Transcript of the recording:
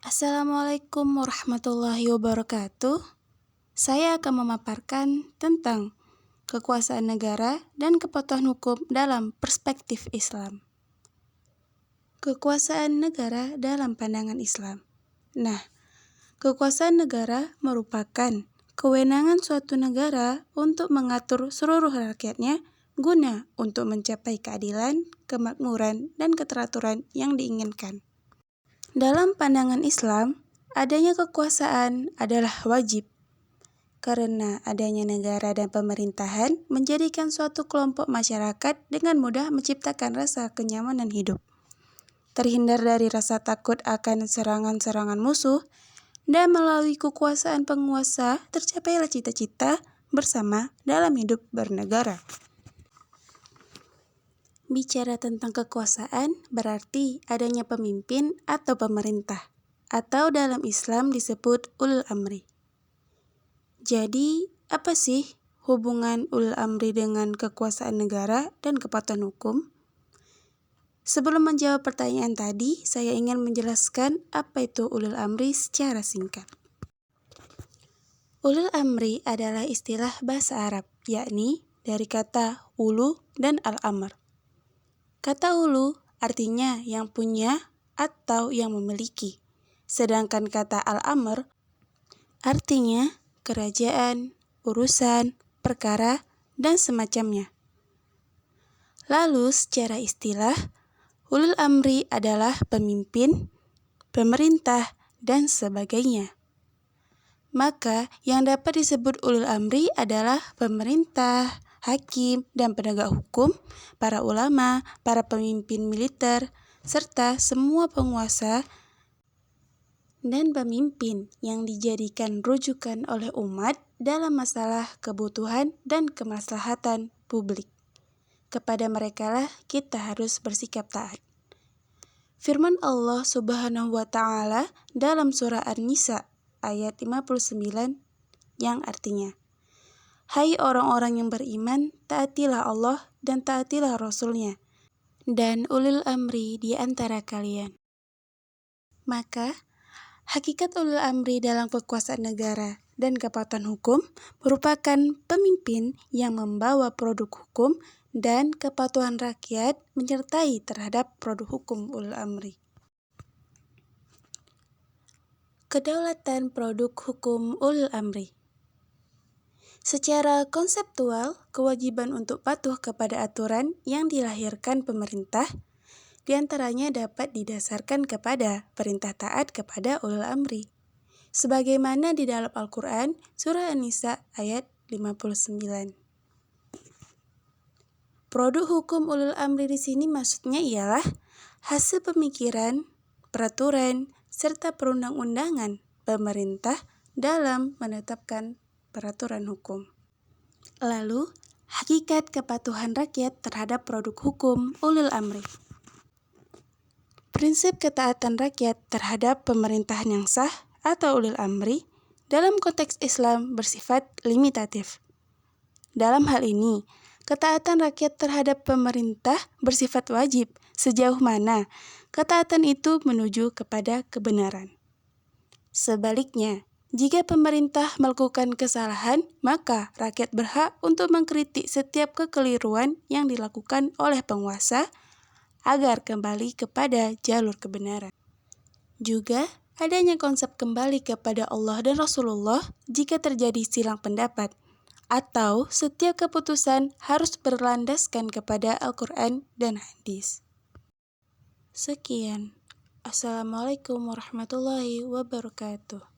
Assalamualaikum warahmatullahi wabarakatuh. Saya akan memaparkan tentang kekuasaan negara dan kepatuhan hukum dalam perspektif Islam. Kekuasaan negara dalam pandangan Islam. Nah, kekuasaan negara merupakan kewenangan suatu negara untuk mengatur seluruh rakyatnya guna untuk mencapai keadilan, kemakmuran, dan keteraturan yang diinginkan. Dalam pandangan Islam, adanya kekuasaan adalah wajib, karena adanya negara dan pemerintahan menjadikan suatu kelompok masyarakat dengan mudah menciptakan rasa kenyamanan hidup, terhindar dari rasa takut akan serangan-serangan musuh, dan melalui kekuasaan penguasa tercapailah cita-cita bersama dalam hidup bernegara. Bicara tentang kekuasaan berarti adanya pemimpin atau pemerintah, atau dalam Islam disebut ulul amri. Jadi, apa sih hubungan ulul amri dengan kekuasaan negara dan kepatuhan hukum? Sebelum menjawab pertanyaan tadi, saya ingin menjelaskan apa itu ulul amri secara singkat. Ulul amri adalah istilah bahasa Arab, yakni dari kata ulu dan al-amr. Kata ulu artinya yang punya atau yang memiliki, sedangkan kata al-amr artinya kerajaan, urusan, perkara, dan semacamnya. Lalu secara istilah, ulul amri adalah pemimpin, pemerintah, dan sebagainya. Maka yang dapat disebut ulul amri adalah pemerintah, hakim, dan penegak hukum, para ulama, para pemimpin militer, serta semua penguasa dan pemimpin yang dijadikan rujukan oleh umat dalam masalah kebutuhan dan kemaslahatan publik. Kepada merekalah kita harus bersikap taat. Firman Allah Subhanahu wa Ta'ala dalam surah An-Nisa ayat 59 yang artinya, "Hai orang-orang yang beriman, taatilah Allah dan taatilah Rasul-Nya, dan ulil amri di antara kalian." Maka, hakikat ulil amri dalam kekuasaan negara dan kepatuhan hukum merupakan pemimpin yang membawa produk hukum dan kepatuhan rakyat menyertai terhadap produk hukum ulil amri. Kedaulatan produk hukum ulil amri. Secara konseptual, kewajiban untuk patuh kepada aturan yang dilahirkan pemerintah diantaranya dapat didasarkan kepada perintah taat kepada ulul amri. Sebagaimana di dalam Al-Quran, surah An-Nisa ayat 59. Produk hukum ulul amri di sini maksudnya ialah hasil pemikiran, peraturan, serta perundang-undangan pemerintah dalam menetapkan peraturan hukum. Lalu, hakikat kepatuhan rakyat terhadap produk hukum ulul amri. Prinsip ketaatan rakyat terhadap pemerintahan yang sah atau ulul amri dalam konteks Islam bersifat limitatif. Dalam hal ini, ketaatan rakyat terhadap pemerintah bersifat wajib sejauh mana ketaatan itu menuju kepada kebenaran. Sebaliknya, jika pemerintah melakukan kesalahan, maka rakyat berhak untuk mengkritik setiap kekeliruan yang dilakukan oleh penguasa agar kembali kepada jalur kebenaran. Juga, adanya konsep kembali kepada Allah dan Rasulullah jika terjadi silang pendapat, atau setiap keputusan harus berlandaskan kepada Al-Quran dan hadis. Sekian. Assalamualaikum warahmatullahi wabarakatuh.